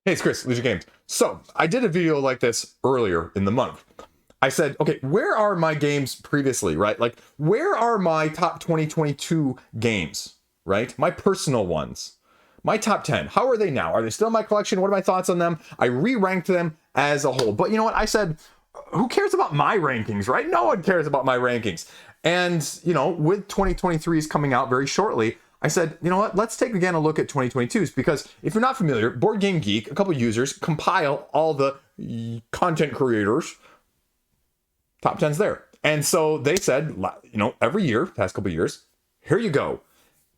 Hey, it's Chris, Liege Games. So, I did a video like this earlier in the month. I said, okay, where are my games previously, right? Like, where are my top 2022 games, right? My personal ones. My top 10. How are they now? Are they still in my collection? What are my thoughts on them? I re-ranked them as a whole. But you know what? I said, who cares about my rankings, right? No one cares about my rankings. And, you know, with 2023's coming out very shortly, I said, you know what, let's take again a look at 2022's, because if you're not familiar, Board Game Geek, a couple users, compile all the content creators, top 10's there. And so they said, you know, every year, past couple years, here you go.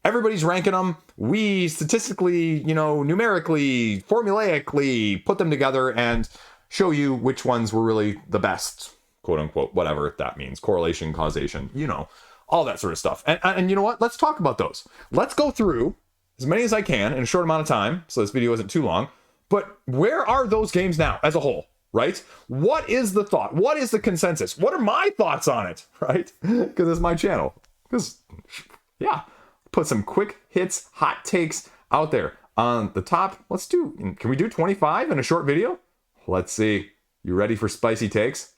Everybody's ranking them. We statistically, you know, numerically, formulaically put them together and show you which ones were really the best, quote unquote, whatever that means, correlation, causation, you know. All that sort of stuff. And you know what? Let's talk about those. Let's go through as many as I can in a short amount of time, so this video isn't too long. But where are those games now as a whole, right? What is the thought? What is the consensus? What are my thoughts on it, right? Because it's my channel. Because, yeah, put some quick hits, hot takes out there. On the top, can we do 25 in a short video? Let's see. You ready for spicy takes?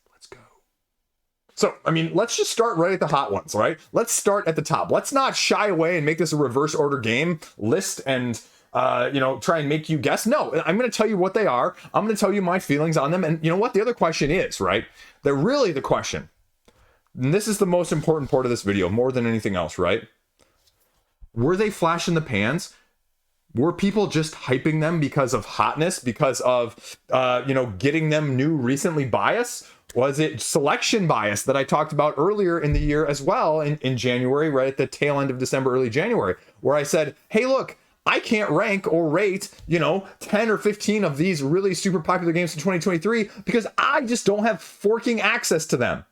So, I mean, let's just start right at the hot ones, right? Let's start at the top. Let's not shy away and make this a reverse order game list and, you know, try and make you guess. No, I'm going to tell you what they are. I'm going to tell you my feelings on them. And you know what? The other question is, right? They're really the question. And this is the most important part of this video, more than anything else, right? Were they flash in the pans? Were people just hyping them because of hotness, because of, you know, getting them new recently bias? Was it selection bias that I talked about earlier in the year as well in January, right at the tail end of December, early January, where I said, hey, look, I can't rank or rate, you know, 10 or 15 of these really super popular games in 2023 because I just don't have forking access to them.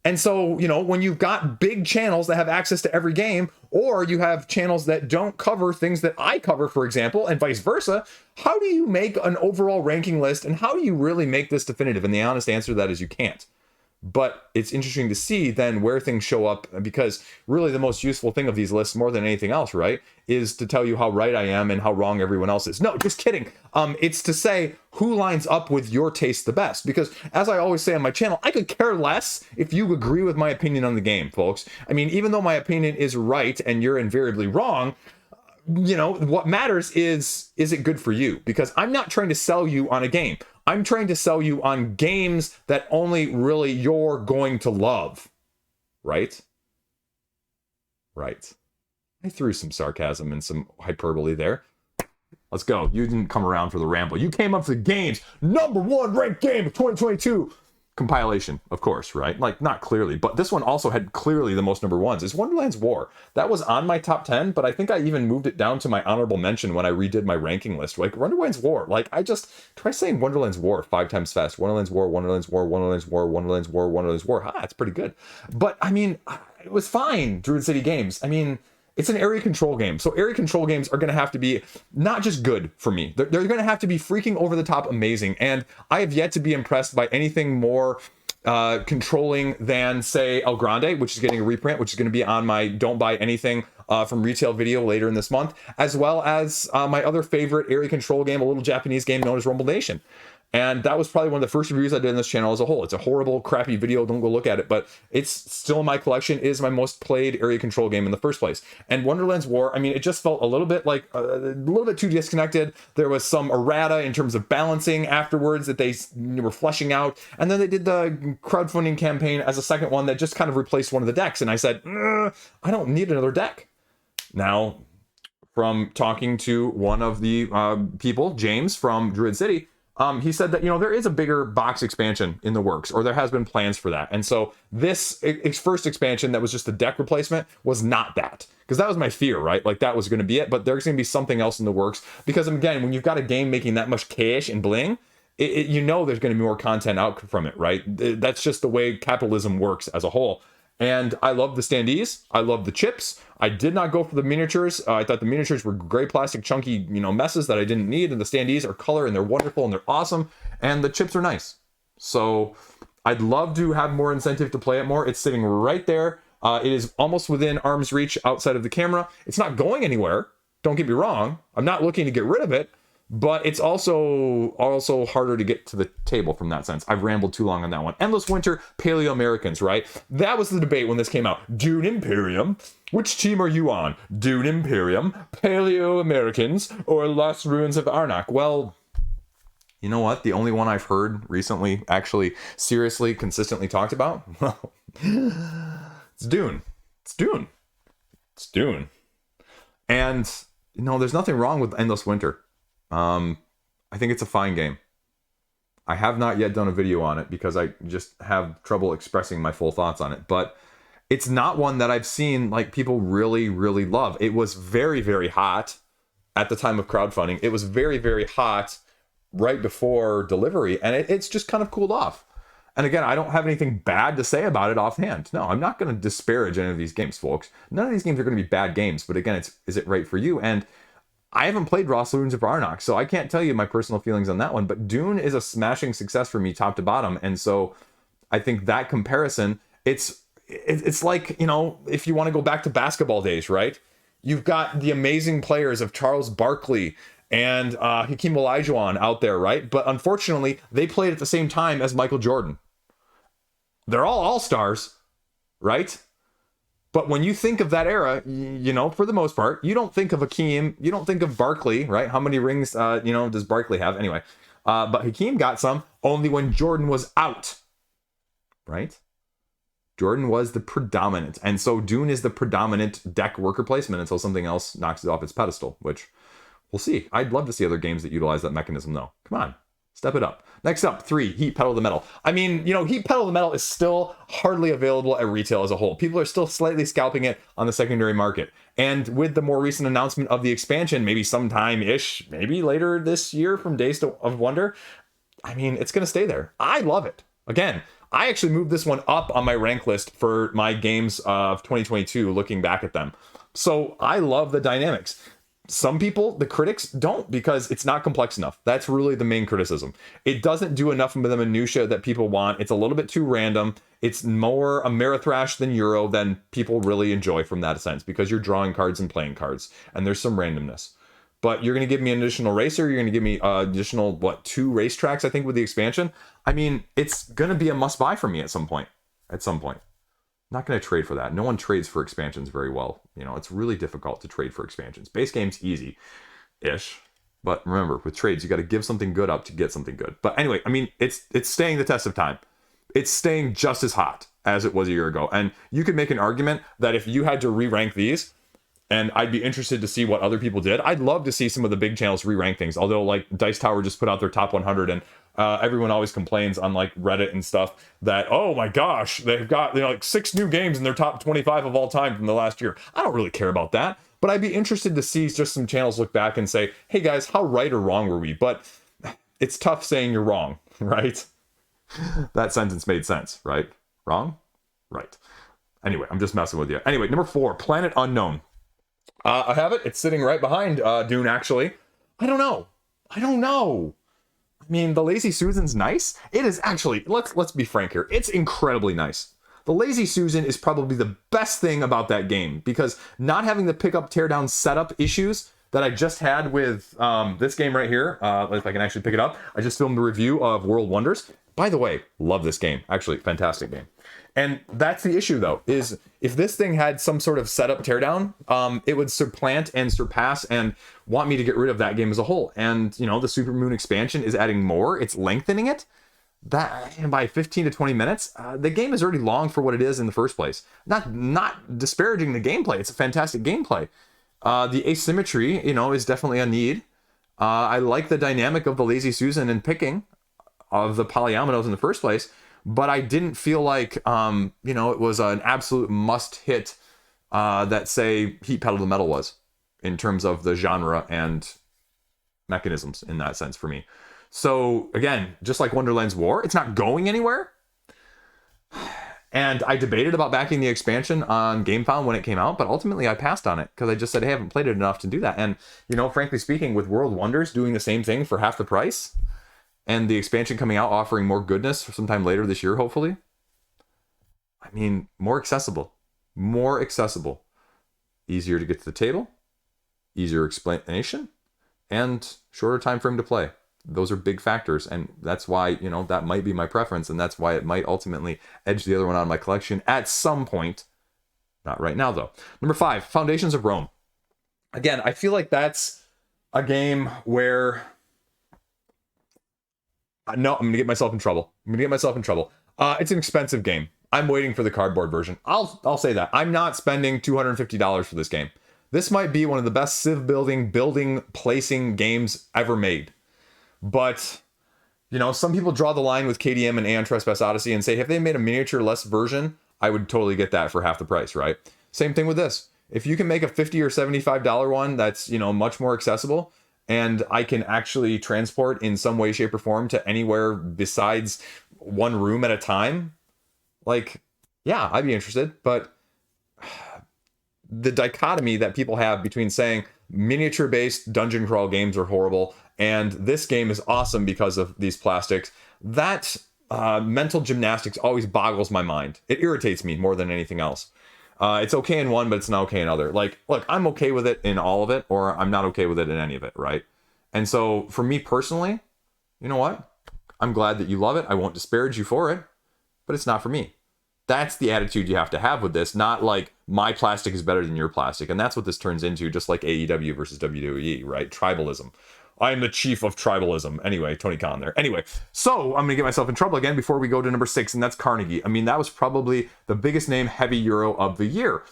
And so, you know, when you've got big channels that have access to every game, or you have channels that don't cover things that I cover, for example, and vice versa, how do you make an overall ranking list and how do you really make this definitive? And the honest answer to that is you can't. But it's interesting to see then where things show up, because really the most useful thing of these lists, more than anything else, right, is to tell you how right I am and how wrong everyone else is. No, just kidding. It's to say who lines up with your taste the best. Because as I always say on my channel, I could care less if you agree with my opinion on the game, folks. I mean, even though my opinion is right and you're invariably wrong, you know, what matters is it good for you? Because I'm not trying to sell you on a game. I'm trying to sell you on games that only really you're going to love. Right? Right. I threw some sarcasm and some hyperbole there. Let's go. You didn't come around for the ramble. You came up for the game's #1 ranked game of 2022. Compilation, of course, right? Like, not clearly, but this one also had clearly the most #1s. Is Wonderland's War. That was on my top 10, but I think I even moved it down to my honorable mention when I redid my ranking list. Like, Wonderland's War. Like, I just try saying Wonderland's War 5 times fast. Wonderland's War, Wonderland's War, Wonderland's War, Wonderland's War, Wonderland's War. It's pretty good. But, I mean, it was fine, Druid City Games. I mean, it's an area control game. So area control games are going to have to be not just good for me. They're going to have to be freaking over the top amazing. And I have yet to be impressed by anything more controlling than, say, El Grande, which is getting a reprint, which is going to be on my Don't Buy Anything from Retail video later in this month, as well as my other favorite area control game, a little Japanese game known as Rumble Nation. And that was probably one of the first reviews I did on this channel as a whole. It's a horrible, crappy video. Don't go look at it. But it's still in my collection. It is my most played area control game in the first place. And Wonderland's War, I mean, it just felt a little bit like a little bit too disconnected. There was some errata in terms of balancing afterwards that they were fleshing out. And then they did the crowdfunding campaign as a second one that just kind of replaced one of the decks. And I said, I don't need another deck. Now, from talking to one of the people, James from Druid City, he said that, you know, there is a bigger box expansion in the works, or there has been plans for that. And so this first expansion that was just a deck replacement was not that, because that was my fear, right? Like, that was going to be it, but there's going to be something else in the works, because again, when you've got a game making that much cash and bling, you know there's going to be more content out from it, right? That's just the way capitalism works as a whole. And I love the standees. I love the chips. I did not go for the miniatures. I thought the miniatures were gray plastic chunky, you know, messes that I didn't need. And the standees are color and they're wonderful and they're awesome. And the chips are nice. So I'd love to have more incentive to play it more. It's sitting right there. It is almost within arm's reach outside of the camera. It's not going anywhere. Don't get me wrong. I'm not looking to get rid of it. but it's also harder to get to the table from that sense. I've rambled too long on that one. Endless Winter, Paleoamericans, right? That was the debate when this came out. Dune Imperium. Which team are you on? Dune Imperium, Paleoamericans, or Lost Ruins of Arnak? Well, you know what? The only one I've heard recently, actually seriously, consistently talked about, well, it's Dune. It's Dune. It's Dune. And, you know, there's nothing wrong with Endless Winter. I think it's a fine game. I have not yet done a video on it because I just have trouble expressing my full thoughts on it. But it's not one that I've seen like people really, really love. It was very, very hot at the time of crowdfunding. It was very, very hot right before delivery, and it's just kind of cooled off. And again, I don't have anything bad to say about it offhand. No, I'm not going to disparage any of these games, folks. None of these games are going to be bad games, but again, is it right for you? And I haven't played Lost Ruins of Arnak, so I can't tell you my personal feelings on that one, but Dune is a smashing success for me top to bottom, and so I think that comparison, it's like, you know, if you want to go back to basketball days, right? You've got the amazing players of Charles Barkley and Hakeem Olajuwon out there, right? But unfortunately, they played at the same time as Michael Jordan. They're all all-stars, right? But when you think of that era, you know, for the most part, you don't think of Hakeem, you don't think of Barkley, right? How many rings, does Barkley have? Anyway, but Hakeem got some only when Jordan was out, right? Jordan was the predominant. And so Dune is the predominant deck worker placement until something else knocks it off its pedestal, which we'll see. I'd love to see other games that utilize that mechanism, though. Come on, step it up. Next up, 3, Heat Pedal to the Metal. I mean, you know, Heat Pedal to the Metal is still hardly available at retail as a whole. People are still slightly scalping it on the secondary market. And with the more recent announcement of the expansion, maybe sometime-ish, maybe later this year from Days of Wonder, I mean, it's going to stay there. I love it. Again, I actually moved this one up on my rank list for my games of 2022, looking back at them. So I love the dynamics. Some people, the critics, don't because it's not complex enough. That's really the main criticism. It doesn't do enough of the minutia that people want. It's a little bit too random. It's more Ameritrash than Euro than people really enjoy from that sense because you're drawing cards and playing cards, and there's some randomness. But you're going to give me an additional racer. You're going to give me additional, 2 racetracks, I think, with the expansion. I mean, it's going to be a must-buy for me at some point. Not going to trade for that. No one trades for expansions very well. You know, it's really difficult to trade for expansions. Base game's easy-ish. But remember, with trades, you got to give something good up to get something good. But anyway, I mean, it's staying the test of time. It's staying just as hot as it was a year ago. And you could make an argument that if you had to re-rank these, and I'd be interested to see what other people did. I'd love to see some of the big channels re-rank things. Although, like, Dice Tower just put out their top 100, and everyone always complains on, like, Reddit and stuff that, oh my gosh, they've got, like 6 new games in their top 25 of all time from the last year. I don't really care about that, but I'd be interested to see just some channels look back and say, hey guys, how right or wrong were we? But it's tough saying you're wrong, right? That sentence made sense, right? Wrong? Right. Anyway, I'm just messing with you. Anyway, number 4, Planet Unknown. I have it. It's sitting right behind Dune, actually. I don't know. I mean, the Lazy Susan's nice. It is actually, let's be frank here. It's incredibly nice. The Lazy Susan is probably the best thing about that game because not having the pick up, tear down, setup issues that I just had with this game right here. If I can actually pick it up. I just filmed a review of World Wonders. By the way, love this game. Actually, fantastic game. And that's the issue, though, is if this thing had some sort of setup teardown, it would supplant and surpass and want me to get rid of that game as a whole. And, you know, the Supermoon expansion is adding more. It's lengthening it that by 15 to 20 minutes. The game is already long for what it is in the first place. Not disparaging the gameplay. It's a fantastic gameplay. The asymmetry, you know, is definitely a need. I like the dynamic of the Lazy Susan and picking of the Polyominoes in the first place. But I didn't feel like, it was an absolute must-hit that, say, Heat Pedal to the Metal was in terms of the genre and mechanisms in that sense for me. So, again, just like Wonderland's War, it's not going anywhere. And I debated about backing the expansion on GameFound when it came out, but ultimately I passed on it because I just said, hey, I haven't played it enough to do that. And, you know, frankly speaking, with World Wonders doing the same thing for half the price, and the expansion coming out offering more goodness for sometime later this year, hopefully. I mean, more accessible. Easier to get to the table, easier explanation, and shorter time frame to play. Those are big factors, and that's why, you know, that might be my preference, and that's why it might ultimately edge the other one out of my collection at some point. Not right now, though. Number 5, Foundations of Rome. Again, I feel like that's a game where... No, I'm going to get myself in trouble. It's an expensive game. I'm waiting for the cardboard version. I'll say that. I'm not spending $250 for this game. This might be one of the best civ building, placing games ever made. But, you know, some people draw the line with KDM and Aeon Trespass Odyssey and say, if they made a miniature-less version, I would totally get that for half the price, right? Same thing with this. If you can make a $50 or $75 one that's, you know, much more accessible, and I can actually transport in some way, shape, or form to anywhere besides one room at a time, like, yeah, I'd be interested. But the dichotomy that people have between saying miniature-based dungeon crawl games are horrible and this game is awesome because of these plastics, that mental gymnastics always boggles my mind. It irritates me more than anything else. It's okay in one, but it's not okay in other. Like, look, I'm okay with it in all of it, or I'm not okay with it in any of it, right? And so for me personally, you know what? I'm glad that you love it. I won't disparage you for it, but it's not for me. That's the attitude you have to have with this, not like my plastic is better than your plastic. And that's what this turns into, just like AEW versus WWE, right? Tribalism. I'm the chief of tribalism. Anyway, Tony Khan there. Anyway, so I'm going to get myself in trouble again before we go to number 6, and that's Carnegie. I mean, that was probably the biggest name heavy Euro of the year.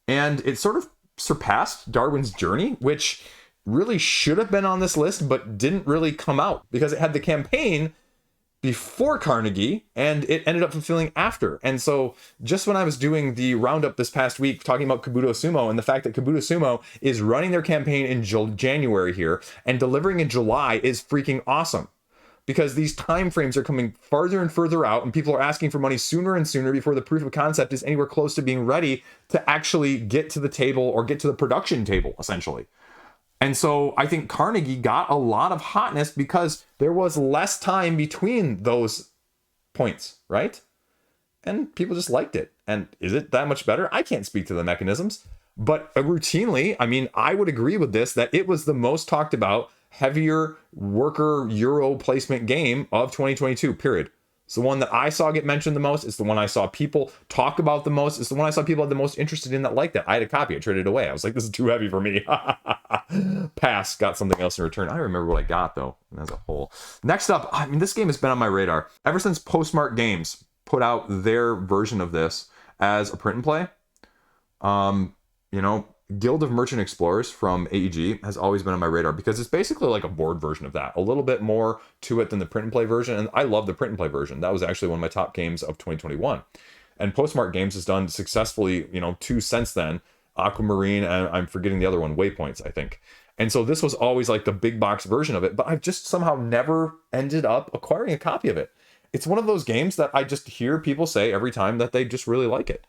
And it sort of surpassed Darwin's Journey, which really should have been on this list, but didn't really come out because it had the campaign before Carnegie, and it ended up fulfilling after. And so just when I was doing the roundup this past week, talking about Kabuto Sumo and the fact that Kabuto Sumo is running their campaign in January here and delivering in July is freaking awesome. Because these time frames are coming farther and further out, and people are asking for money sooner and sooner before the proof of concept is anywhere close to being ready to actually get to the table or get to the production table, essentially. And so I think Carnegie got a lot of hotness because there was less time between those points, right? And people just liked it. And is it that much better? I can't speak to the mechanisms, but routinely, I mean, I would agree with this, that it was the most talked about, heavier worker Euro placement game of 2022, period. It's the one that I saw get mentioned the most. It's the one I saw people talk about the most. It's the one I saw people the most interested in that liked it. I had a copy. I traded it away. I was like, this is too heavy for me. Pass. Got something else in return. I remember what I got, though, as a whole. Next up, I mean, this game has been on my radar ever since Postmark Games put out their version of this as a print and play. You know, Guild of Merchant Explorers from AEG has always been on my radar because it's basically like a board version of that. A little bit more to it than the print and play version. And I love the print and play version. That was actually one of my top games of 2021. And Postmark Games has done successfully, you know, 2 since then. Aquamarine, and I'm forgetting the other one, Waypoints, I think. And so this was always like the big box version of it, but I've just somehow never ended up acquiring a copy of it. It's one of those games that I just hear people say every time that they just really like it.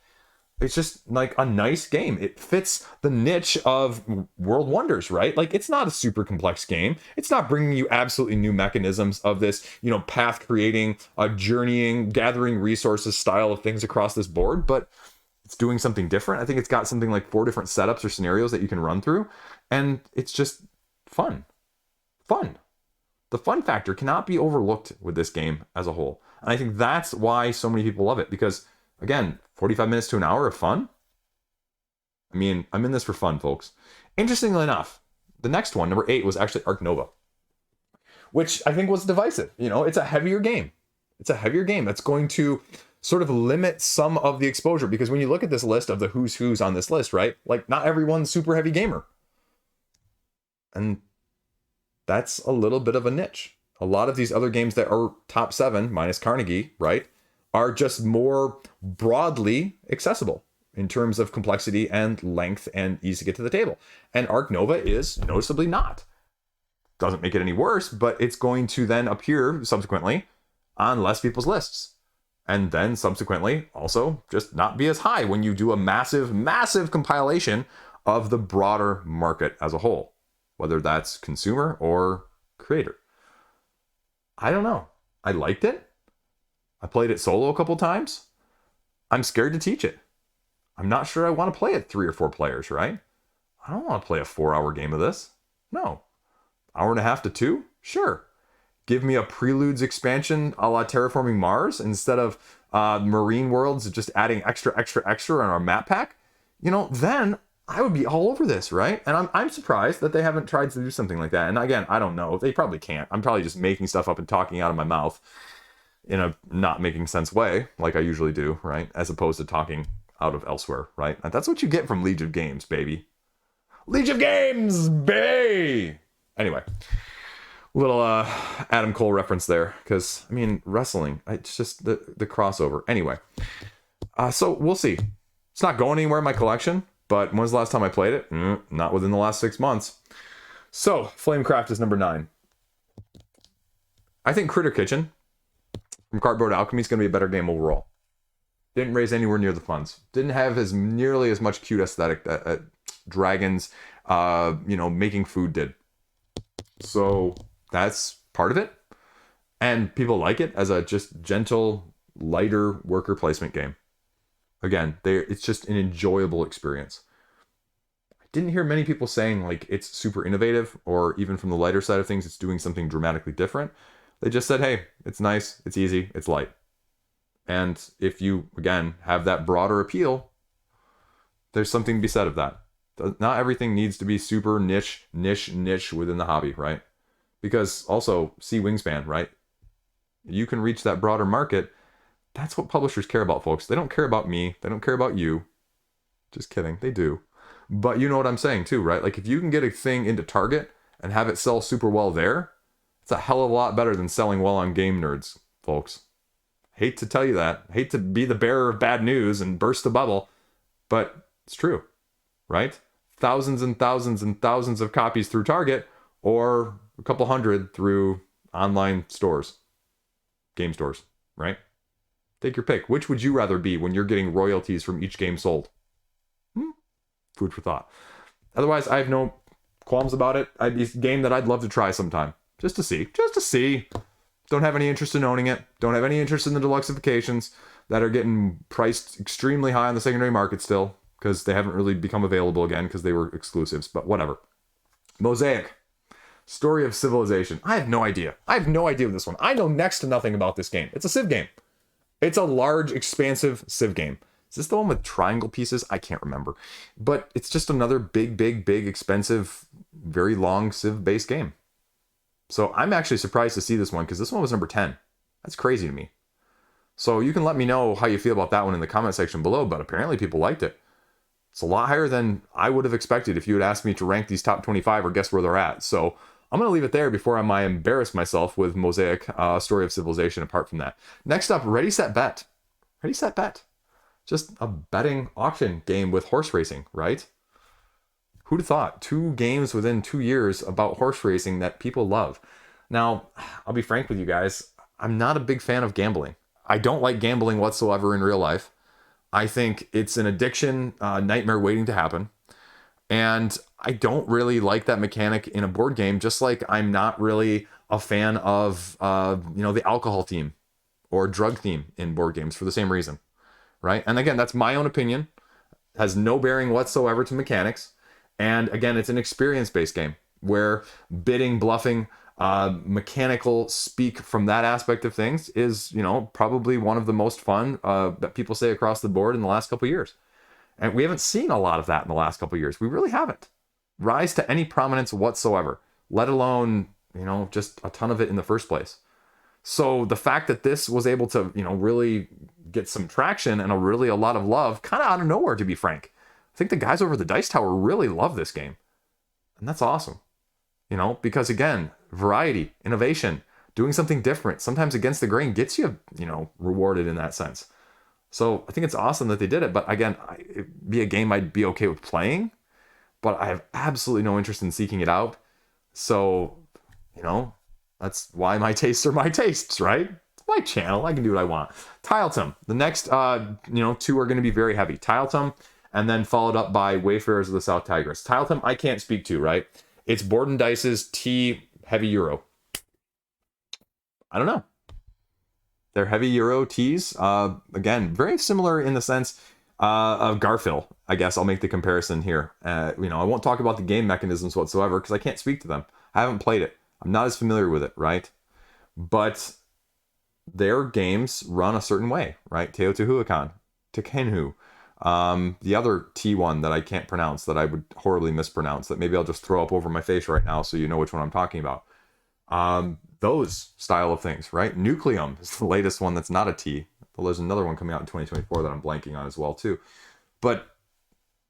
It's just like a nice game. It fits the niche of World Wonders, right? Like, it's not a super complex game. It's not bringing you absolutely new mechanisms of this, you know, path creating, journeying, gathering resources style of things across this board, but it's doing something different. I think it's got something like 4 different setups or scenarios that you can run through, and it's just fun. Fun. The fun factor cannot be overlooked with this game as a whole. And I think that's why so many people love it, because again, 45 minutes to an hour of fun. I mean, I'm in this for fun, folks. Interestingly enough, the next one, number 8, was actually Ark Nova, which I think was divisive. You know, it's a heavier game. It's a heavier game that's going to sort of limit some of the exposure, because when you look at this list of the who's on this list, right? Like, not everyone's super heavy gamer. And that's a little bit of a niche. A lot of these other games that are top 7, minus Carnegie, right, are just more broadly accessible in terms of complexity and length and ease to get to the table. And Ark Nova is noticeably not. Doesn't make it any worse, but it's going to then appear subsequently on less people's lists. And then subsequently also just not be as high when you do a massive, massive compilation of the broader market as a whole, whether that's consumer or creator. I don't know. I liked it. I played it solo a couple times. I'm scared to teach it. I'm not sure I want to play it 3 or 4 players, right? I don't want to play a 4-hour game of this. No. hour and a half to 2? Sure. Give me a Preludes expansion a la Terraforming Mars instead of Marine Worlds, just adding extra on our map pack, then I would be all over this, right? And I'm surprised that they haven't tried to do something like that. And again, I don't know. They probably can't. I'm probably just making stuff up and talking out of my mouth in a not making sense way, like I usually do, right? As opposed to talking out of elsewhere, right? And that's what you get from Liege of Games, baby. Liege of Games, baby! Anyway, little Adam Cole reference there, because, wrestling, it's just the crossover. Anyway, so we'll see. It's not going anywhere in my collection, but when's the last time I played it? Not within the last 6 months. So, Flamecraft is number 9. I think Critter Kitchen from Cardboard Alchemy is going to be a better game overall. Didn't raise anywhere near the funds. Didn't have nearly as much cute aesthetic that Dragons, making food did. So that's part of it. And people like it as a just gentle, lighter worker placement game. Again, it's just an enjoyable experience. I didn't hear many people saying like it's super innovative, or even from the lighter side of things, it's doing something dramatically different. They just said, hey, it's nice, it's easy, it's light. And if you, again, have that broader appeal, there's something to be said of that. Not everything needs to be super niche within the hobby, right? Because also, see Wingspan, right? You can reach that broader market. That's what publishers care about, folks. They don't care about me. They don't care about you. Just kidding. They do. But you know what I'm saying too, right? Like if you can get a thing into Target and have it sell super well there, it's a hell of a lot better than selling well on Game Nerds, folks. Hate to tell you that. Hate to be the bearer of bad news and burst the bubble, but it's true, right? Thousands and thousands and thousands of copies through Target, or a couple hundred through online stores, game stores, right? Take your pick. Which would you rather be when you're getting royalties from each game sold? Food for thought. Otherwise, I have no qualms about it. It's a game that I'd love to try sometime. Just to see. Don't have any interest in owning it. Don't have any interest in the deluxeifications that are getting priced extremely high on the secondary market still, because they haven't really become available again because they were exclusives, but whatever. Mosaic. Story of Civilization. I have no idea. With this one. I know next to nothing about this game. It's a Civ game. It's a large, expansive Civ game. Is this the one with triangle pieces? I can't remember. But it's just another big, expensive, very long Civ-based game. So I'm actually surprised to see this one, because this one was number 10. That's crazy to me. So you can let me know how you feel about that one in the comment section below, but apparently people liked it. It's a lot higher than I would have expected if you had asked me to rank these top 25 or guess where they're at. So I'm going to leave it there before I embarrass myself with Mosaic, Story of Civilization apart from that. Next up, Ready, Set, Bet. Ready, Set, Bet. Just a betting auction game with horse racing, right? Who'd have thought? 2 games within 2 years about horse racing that people love. Now, I'll be frank with you guys. I'm not a big fan of gambling. I don't like gambling whatsoever in real life. I think it's an addiction, nightmare waiting to happen. And I don't really like that mechanic in a board game, just like I'm not really a fan of, the alcohol theme or drug theme in board games for the same reason, right? And again, that's my own opinion. It has no bearing whatsoever to mechanics. And again, it's an experience-based game where bidding, bluffing, mechanical speak from that aspect of things is, probably one of the most fun that people say across the board in the last couple of years. And we haven't seen a lot of that in the last couple of years. We really haven't rise to any prominence whatsoever, let alone, just a ton of it in the first place. So the fact that this was able to, really get some traction and a lot of love, kind of out of nowhere, to be frank. I think the guys over the Dice Tower really love this game. And that's awesome. Because again, variety, innovation, doing something different, sometimes against the grain gets you, rewarded in that sense. So I think it's awesome that they did it. But again, it'd be a game I'd be okay with playing, but I have absolutely no interest in seeking it out. So, that's why my tastes are my tastes, right? It's my channel. I can do what I want. Tiletum. The next, 2 are going to be very heavy. Tiletum, and then followed up by Wayfarers of the South Tigris. Tiletum, I can't speak to, right? It's Board and Dice's T heavy Euro. I don't know. They're heavy Euro teas. Again, very similar in the sense of Garphill. I guess I'll make the comparison here. I won't talk about the game mechanisms whatsoever because I can't speak to them. I haven't played it. I'm not as familiar with it, right? But their games run a certain way, right? Teotihuacan, Tekenhu, the other T1 that I can't pronounce, that I would horribly mispronounce, that maybe I'll just throw up over my face right now so you know which one I'm talking about. Those style of things, right? Nucleum is the latest one that's not a T. Well, there's another one coming out in 2024 that I'm blanking on as well, too. But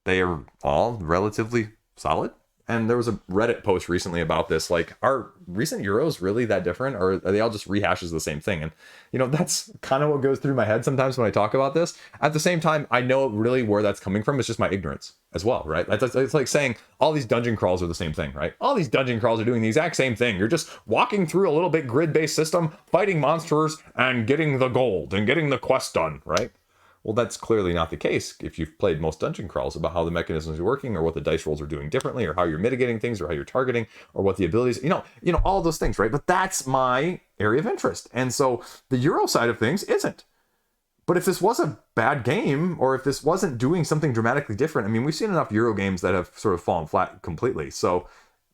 they are all relatively solid. And there was a Reddit post recently about this, like, are recent Euros really that different, or are they all just rehashes of the same thing? And, you know, that's kind of what goes through my head sometimes when I talk about this. At the same time, I know really where that's coming from. It's just my ignorance as well, right? It's like saying all these dungeon crawls are the same thing, right? All these dungeon crawls are doing the exact same thing. You're just walking through a little bit grid-based system, fighting monsters, and getting the gold, and getting the quest done, right? Well, that's clearly not the case if you've played most dungeon crawls, about how the mechanisms are working, or what the dice rolls are doing differently, or how you're mitigating things, or how you're targeting, or what the abilities, you know, all those things, right? But that's my area of interest. And so the Euro side of things isn't. But if this was a bad game, or if this wasn't doing something dramatically different, I mean, we've seen enough Euro games that have sort of fallen flat completely. So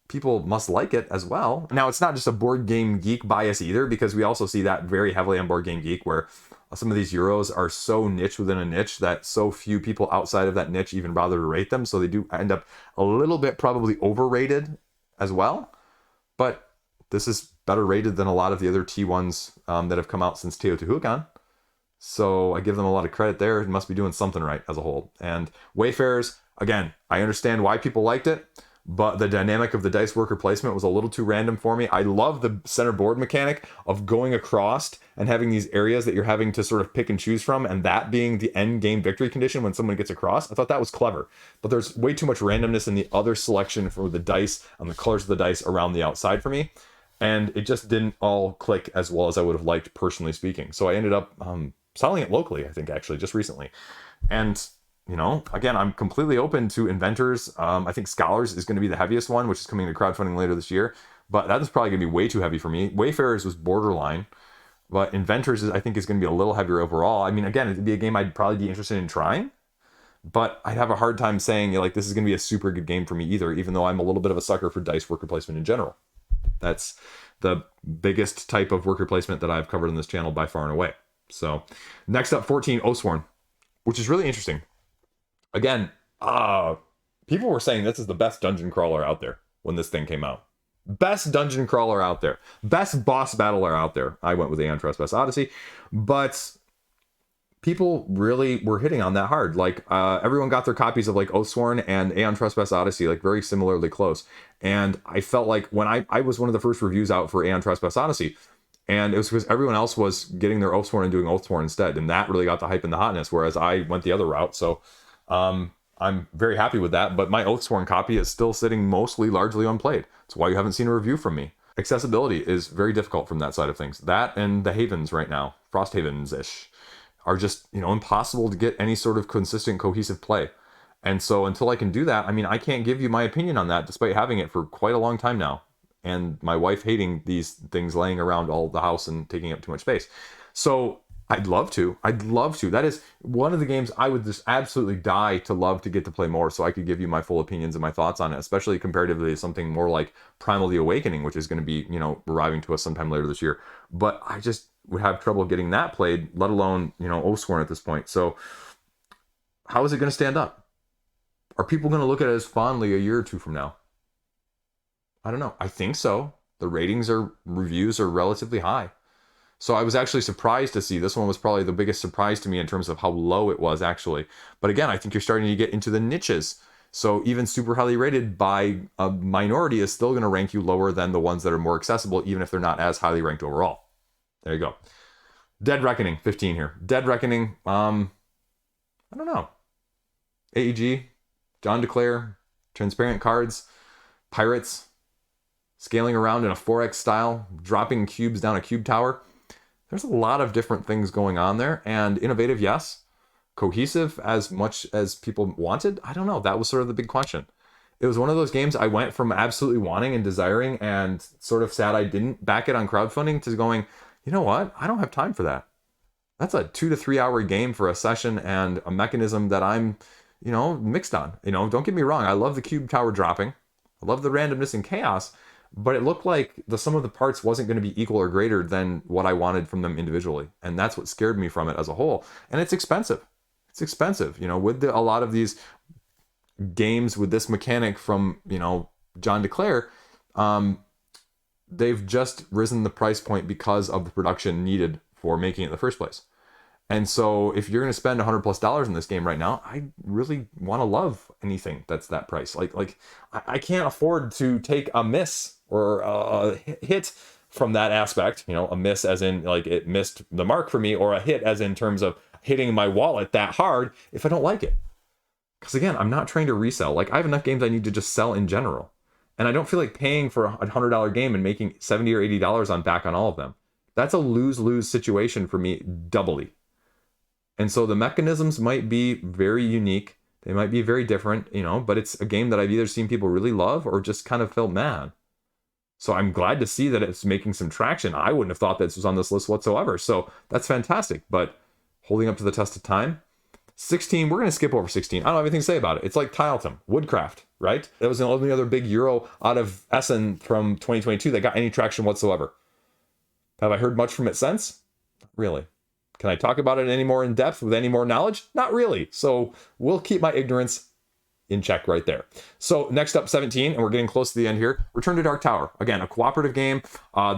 people must like it as well. Now, it's not just a board game geek bias either, because we also see that very heavily on Board Game Geek, where some of these Euros are so niche within a niche that so few people outside of that niche even bother to rate them. So they do end up a little bit probably overrated as well. But this is better rated than a lot of the other T1s that have come out since Teotihuacan. So I give them a lot of credit there. It must be doing something right as a whole. And Wayfarers, again, I understand why people liked it, but the dynamic of the dice worker placement was a little too random for me. I love the center board mechanic of going across and having these areas that you're having to sort of pick and choose from, and that being the end game victory condition when someone gets across. I thought that was clever, but there's way too much randomness in the other selection for the dice and the colors of the dice around the outside for me, and it just didn't all click as well as I would have liked, personally speaking. So I ended up selling it locally, I think, actually, just recently. And you know, again, I'm completely open to inventors. I think Scholars is going to be the heaviest one, which is coming to crowdfunding later this year. But that is probably going to be way too heavy for me. Wayfarers was borderline. But Inventors, I think, is going to be a little heavier overall. I mean, again, it'd be a game I'd probably be interested in trying. But I'd have a hard time saying, like, this is going to be a super good game for me either, even though I'm a little bit of a sucker for dice worker placement in general. That's the biggest type of worker placement that I've covered on this channel by far and away. So, next up, 14, Oathsworn, which is really interesting. Again, people were saying this is the best dungeon crawler out there when this thing came out. Best dungeon crawler out there. Best boss battler out there. I went with Aeon Trespass Odyssey. But people really were hitting on that hard. Like, everyone got their copies of, like, Oathsworn and Aeon Trespass Odyssey, like, very similarly close. And I felt like when I was one of the first reviews out for Aeon Trespass Odyssey, and it was because everyone else was getting their Oathsworn and doing Oathsworn instead. And that really got the hype and the hotness, whereas I went the other route. So I'm very happy with that, but my Oathsworn copy is still sitting mostly largely unplayed. That's why you haven't seen a review from me. Accessibility is very difficult from that side of things. That and the Havens right now, Frost Havens-ish, are just, impossible to get any sort of consistent, cohesive play. And so until I can do that, I mean, I can't give you my opinion on that, despite having it for quite a long time now. And my wife hating these things laying around all the house and taking up too much space. So I'd love to. That is one of the games I would just absolutely die to love to get to play more, so I could give you my full opinions and my thoughts on it, especially comparatively to something more like Primal the Awakening, which is going to be, arriving to us sometime later this year. But I just would have trouble getting that played, let alone, Oathsworn at this point. So how is it going to stand up? Are people going to look at it as fondly a year or two from now? I don't know. I think so. The reviews are relatively high. So I was actually surprised to see this one was probably the biggest surprise to me in terms of how low it was actually. But again, I think you're starting to get into the niches. So even super highly rated by a minority is still going to rank you lower than the ones that are more accessible, even if they're not as highly ranked overall. There you go. Dead Reckoning, 15 here. Dead Reckoning, I don't know. AEG, John DeClaire, transparent cards, pirates, scaling around in a 4X style, dropping cubes down a cube tower. There's a lot of different things going on there, and innovative, yes. Cohesive as much as people wanted? I don't know. That was sort of the big question. It was one of those games I went from absolutely wanting and desiring and sort of sad I didn't back it on crowdfunding to going, you know what? I don't have time for that. That's a 2 to 3 hour game for a session and a mechanism that I'm, mixed on. Don't get me wrong. I love the cube tower dropping. I love the randomness and chaos. but it looked like the sum of the parts wasn't going to be equal or greater than what I wanted from them individually. And that's what scared me from it as a whole. And it's expensive. It's expensive, you know, with a lot of these games with this mechanic from, you know, John DeClaire, they've just risen the price point because of the production needed for making it in the first place. And so if you're going to spend $100+ in this game right now, I really want to love anything that's that price. Like I can't afford to take a miss or a hit from that aspect, you know, a miss as in like it missed the mark for me, or a hit as in terms of hitting my wallet that hard if I don't like it. Because again, I'm not trying to resell. Like I have enough games I need to just sell in general. And I don't feel like paying for a $100 game and making $70 or $80 on back on all of them. That's a lose-lose situation for me doubly. And so the mechanisms might be very unique. They might be very different, you know, but it's a game that I've either seen people really love or just kind of felt mad. So I'm glad to see that it's making some traction. I wouldn't have thought this was on this list whatsoever. So that's fantastic. But holding up to the test of time. 16, we're going to skip over 16. I don't have anything to say about it. It's like Tiletum, Woodcraft, right? That was the only other big Euro out of Essen from 2022 that got any traction whatsoever. Have I heard much from it since? Not really. Can I talk about it any more in depth with any more knowledge? Not really. So we'll keep my ignorance in check right there. So next up, 17, and we're getting close to the end here. Return to Dark Tower. Again, a cooperative game.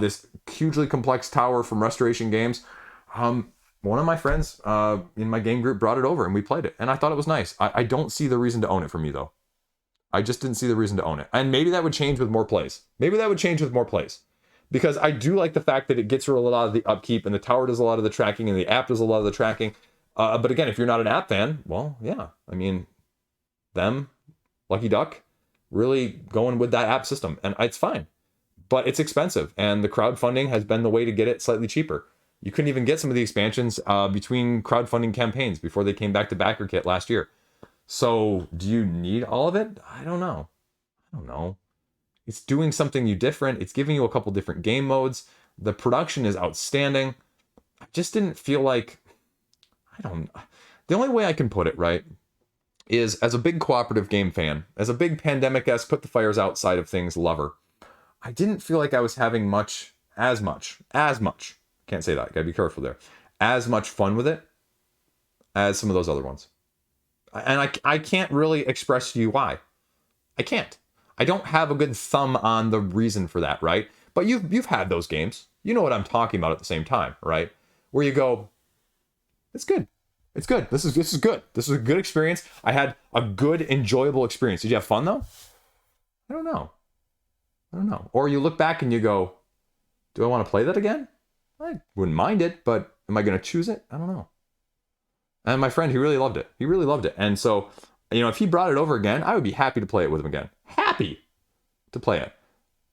This hugely complex tower from Restoration Games. One of my friends in my game group brought it over and we played it. And I thought it was nice. I don't see the reason to own it for me, though. I just didn't see the reason to own it. And maybe that would change with more plays. Because I do like the fact that it gets rid of a lot of the upkeep, and the tower does a lot of the tracking, and the app does a lot of the tracking. But again, if you're not an app fan, well, yeah. I mean, Lucky Duck, really going with that app system. And it's fine. But it's expensive. And the crowdfunding has been the way to get it slightly cheaper. You couldn't even get some of the expansions between crowdfunding campaigns before they came back to backer kit last year. So do you need all of it? I don't know. It's doing something new different. It's giving you a couple different game modes. The production is outstanding. I just didn't feel like, the only way I can put it, right, is as a big cooperative game fan, as a big pandemic-esque put the fires outside of things lover, I didn't feel like I was having as much, can't say that, gotta be careful there, as much fun with it as some of those other ones. And I can't really express to you why. I can't. I don't have a good thumb on the reason for that, right? But you've had those games. You know what I'm talking about at the same time, right? Where you go, it's good. It's good. This is good. This is a good experience. I had a good, enjoyable experience. Did you have fun though? I don't know. Or you look back and you go, do I want to play that again? I wouldn't mind it, but am I going to choose it? I don't know. And my friend, he really loved it. And so, you know, if he brought it over again, I would be happy to play it with him again. Happy to play it.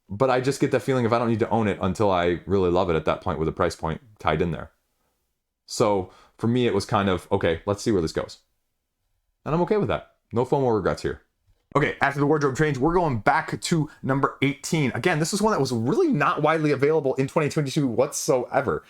But I just get that feeling if I don't need to own it until I really love it at that point with a price point tied in there. So for me, it was kind of, okay, let's see where this goes. And I'm okay with that. No FOMO regrets here. Okay, after the wardrobe change, we're going back to number 18. Again, this is one that was really not widely available in 2022 whatsoever.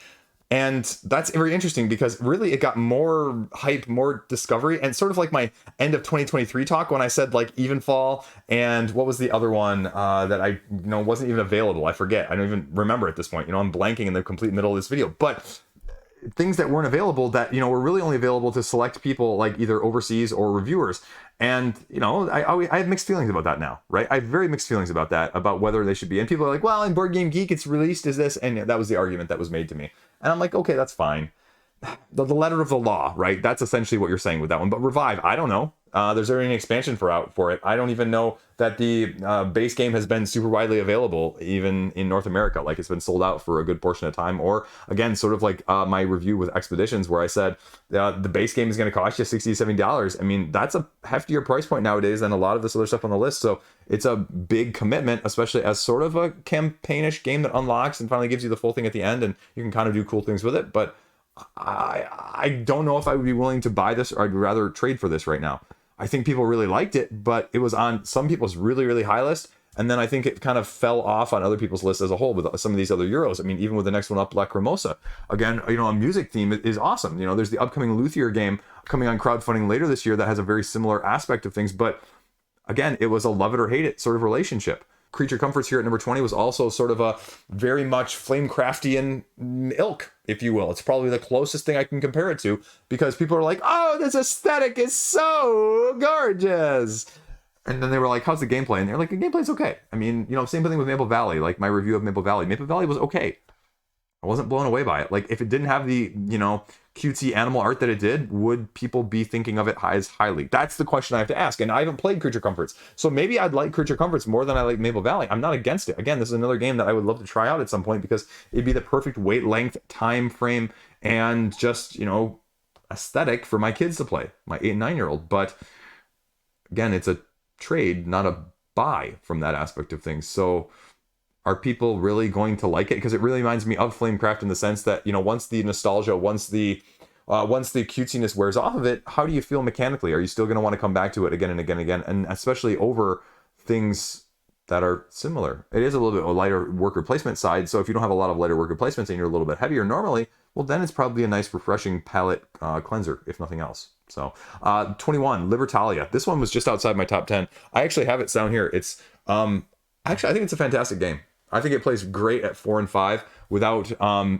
And that's very interesting because really it got more hype, more discovery, and sort of like my end of 2023 talk when I said like Evenfall and what was the other one that I wasn't even available. I forget. I don't even remember at this point. I'm blanking in the complete middle of this video. But things that weren't available that were really only available to select people like either overseas or reviewers. And I have mixed feelings about that now, right? I have very mixed feelings about that, about whether they should be. And people are like, well, in Board Game Geek it's released as this, and that was the argument that was made to me. And I'm like, okay, that's fine. The letter of the law, right? That's essentially what you're saying with that one. But Revive, I don't know. There's already an expansion for it. I don't even know that the base game has been super widely available, even in North America. Like it's been sold out for a good portion of time. Or again, sort of like my review with Expeditions, where I said the base game is going to cost you $60, $70. I mean, that's a heftier price point nowadays than a lot of this other stuff on the list. So it's a big commitment, especially as sort of a campaignish game that unlocks and finally gives you the full thing at the end, and you can kind of do cool things with it. But I don't know if I would be willing to buy this, or I'd rather trade for this right now. I think people really liked it, but it was on some people's really, really high list. And then I think it kind of fell off on other people's lists as a whole with some of these other Euros. I mean, even with the next one up, Lacrimosa. Again, a music theme is awesome. There's the upcoming Luthier game coming on crowdfunding later this year that has a very similar aspect of things. But again, it was a love it or hate it sort of relationship. Creature Comforts here at number 20 was also sort of a very much Flamecraftian ilk, if you will. It's probably the closest thing I can compare it to, because people are like, oh, this aesthetic is so gorgeous. And then they were like, how's the gameplay? And they're like, the gameplay's okay. I mean, you know, same thing with Maple Valley. Like, my review of Maple Valley. Maple Valley was okay. I wasn't blown away by it. Like, if it didn't have the, you know, cutesy animal art that it did, would people be thinking of it as highly? That's the question I have to ask. And I haven't played Creature Comforts, so maybe I'd like Creature Comforts more than I like Maple Valley. I'm not against it. Again, this is another game that I would love to try out at some point, because it'd be the perfect weight, length, time frame, and just, you know, aesthetic for my kids to play, my 8 and 9-year-old. But again, it's a trade, not a buy from that aspect of things. So are people really going to like it? Because it really reminds me of Flamecraft in the sense that, you know, once the nostalgia, once the cutesiness wears off of it, how do you feel mechanically? Are you still going to want to come back to it again and again and again? And especially over things that are similar. It is a little bit a lighter worker placement side. So if you don't have a lot of lighter worker placements and you're a little bit heavier normally, well, then it's probably a nice, refreshing palette cleanser, if nothing else. So 21, Libertalia. This one was just outside my top 10. I actually have it down here. It's actually, I think it's a fantastic game. I think it plays great at 4 and 5 without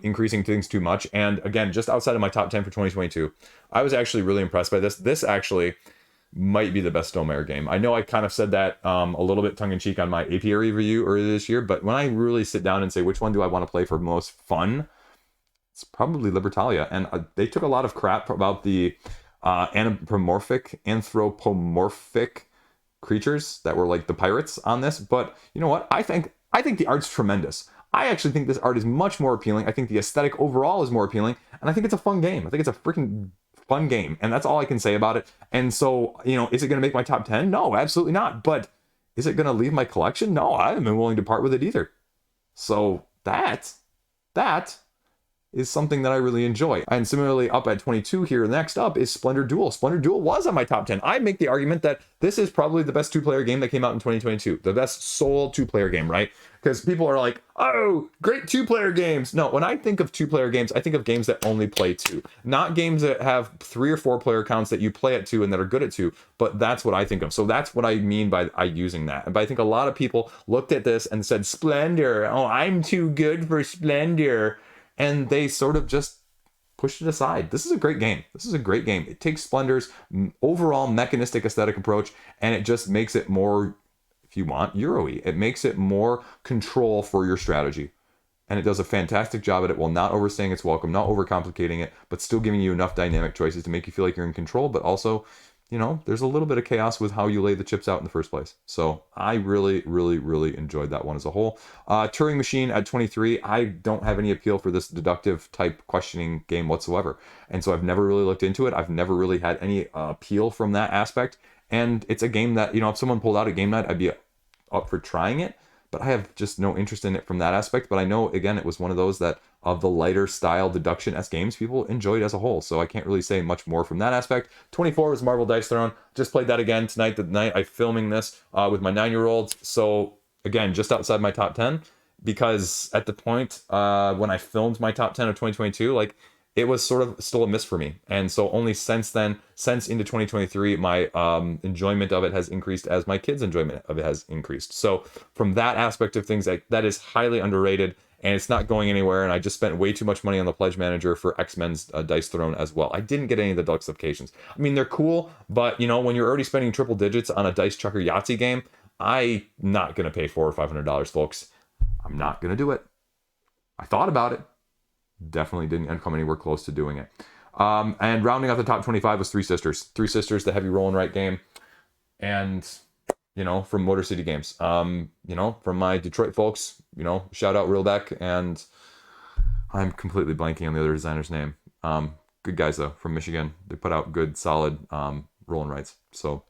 increasing things too much. And again, just outside of my top 10 for 2022, I was actually really impressed by this. This actually might be the best Stonemaier game. I know I kind of said that a little bit tongue-in-cheek on my apiary review earlier this year, but when I really sit down and say, which one do I want to play for most fun? It's probably Libertalia. And they took a lot of crap about the anthropomorphic creatures that were like the pirates on this. But you know what? I think the art's tremendous. I actually think this art is much more appealing. I think the aesthetic overall is more appealing. And I think it's a fun game. I think it's a freaking fun game. And that's all I can say about it. And so, you know, is it going to make my top 10? No, absolutely not. But is it going to leave my collection? No, I haven't been willing to part with it either. So that is something that I really enjoy. And similarly, up at 22 here, next up is Splendor Duel. Splendor Duel was on my top 10. I make the argument that this is probably the best 2-player game that came out in 2022. The best sole 2-player game, right? Because people are like, oh, great 2-player games. No, when I think of 2-player games, I think of games that only play 2. Not games that have 3 or 4-player counts that you play at 2 and that are good at 2. But that's what I think of. So that's what I mean by using that. But I think a lot of people looked at this and said, Splendor, oh, I'm too good for Splendor. And they sort of just pushed it aside. This is a great game. This is a great game. It takes Splendor's overall mechanistic aesthetic approach, and it just makes it more, if you want, Euro-y. It makes it more control for your strategy. And it does a fantastic job at it while not overstaying its welcome, not overcomplicating it, but still giving you enough dynamic choices to make you feel like you're in control, but also, you know, there's a little bit of chaos with how you lay the chips out in the first place. So I really, really, really enjoyed that one as a whole. Turing Machine at 23, I don't have any appeal for this deductive type questioning game whatsoever. And so I've never really looked into it. I've never really had any appeal from that aspect. And it's a game that, you know, if someone pulled out a game night, I'd be up for trying it. But I have just no interest in it from that aspect. But I know, again, it was one of those that of the lighter style deduction-esque games people enjoyed as a whole. So I can't really say much more from that aspect. 24 was Marvel Dice Throne. Just played that again tonight, the night I'm filming this with my 9-year-old. So again, just outside my top 10. Because at the point when I filmed my top 10 of 2022, like, it was sort of still a miss for me. And so only since then, since into 2023, my enjoyment of it has increased as my kids' enjoyment of it has increased. So from that aspect of things, that is highly underrated, and it's not going anywhere. And I just spent way too much money on the Pledge Manager for X-Men's Dice Throne as well. I didn't get any of the deluxe applications. I mean, they're cool, but you know, when you're already spending triple digits on a Dice Chucker Yahtzee game, I'm not going to pay $400 or $500, folks. I'm not going to do it. I thought about it. Definitely didn't come anywhere close to doing it. And rounding out the top 25 was Three Sisters. Three Sisters, the heavy roll and write game. And, you know, from Motor City Games. You know, from my Detroit folks, you know, shout out Rilbeck. And I'm completely blanking on the other designer's name. Good guys, though, from Michigan. They put out good, solid roll and writes. So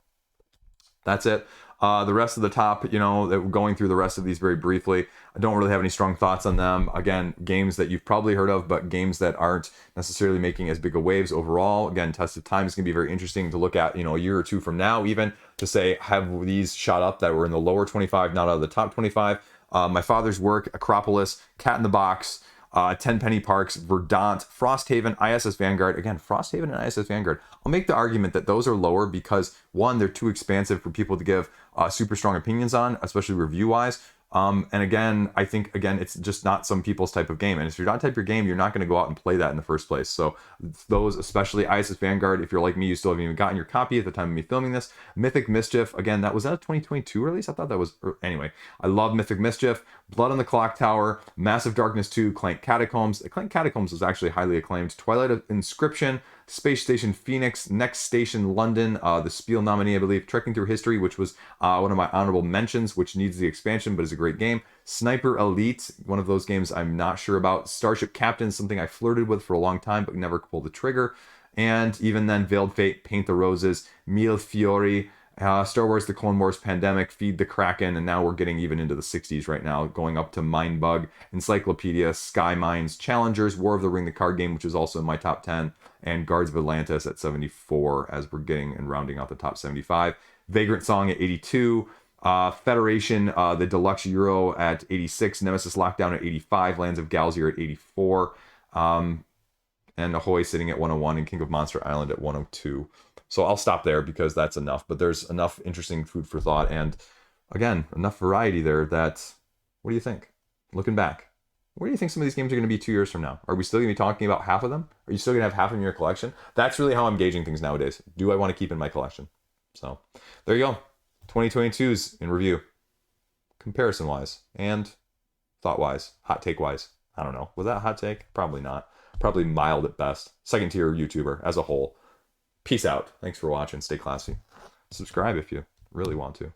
that's it. The rest of the top, you know, going through the rest of these very briefly, I don't really have any strong thoughts on them. Again, games that you've probably heard of, but games that aren't necessarily making as big of waves overall. Again, Test of Time is going to be very interesting to look at, you know, a year or two from now, even to say, have these shot up that were in the lower 25, not out of the top 25. My father's work, Acropolis, Cat in the Box, Tenpenny Parks, Verdant, Frosthaven, ISS Vanguard. Again, Frosthaven and ISS Vanguard. I'll make the argument that those are lower because, one, they're too expansive for people to give super strong opinions on, especially review-wise. And again, I think, it's just not some people's type of game. And if you're not type of game, you're not going to go out and play that in the first place. So those, especially ISS Vanguard, if you're like me, you still haven't even gotten your copy at the time of me filming this. Mythic Mischief, again, that was that a 2022 release? I thought that was, anyway, I love Mythic Mischief. Blood on the Clock Tower, Massive Darkness 2, Clank Catacombs. Clank Catacombs was actually highly acclaimed. Twilight of Inscription, Space Station Phoenix, Next Station London, the Spiel nominee, I believe, Trekking Through History, which was one of my honorable mentions, which needs the expansion, but is a great game. Sniper Elite, one of those games I'm not sure about. Starship Captain, something I flirted with for a long time, but never pulled the trigger. And even then, Veiled Fate, Paint the Roses, Mille Fiori, Star Wars The Clone Wars Pandemic, Feed the Kraken, and now we're getting even into the 60s right now, going up to Mindbug, Encyclopedia, Sky Mines, Challengers, War of the Ring, the card game, which is also in my top 10, and Guards of Atlantis at 74 as we're getting and rounding out the top 75. Vagrant Song at 82. Federation, the Deluxe Euro at 86. Nemesis Lockdown at 85. Lands of Galzier at 84. And Ahoy sitting at 101 and King of Monster Island at 102. So I'll stop there because that's enough. But there's enough interesting food for thought. And again, enough variety there that, what do you think? Looking back, where do you think some of these games are going to be 2 years from now? Are we still going to be talking about half of them? Are you still going to have half in your collection? That's really how I'm gauging things nowadays. Do I want to keep in my collection? So there you go. 2022's in review. Comparison-wise and thought-wise. Hot take-wise. I don't know. Was that a hot take? Probably not. Probably mild at best. Second-tier YouTuber as a whole. Peace out. Thanks for watching. Stay classy. Subscribe if you really want to.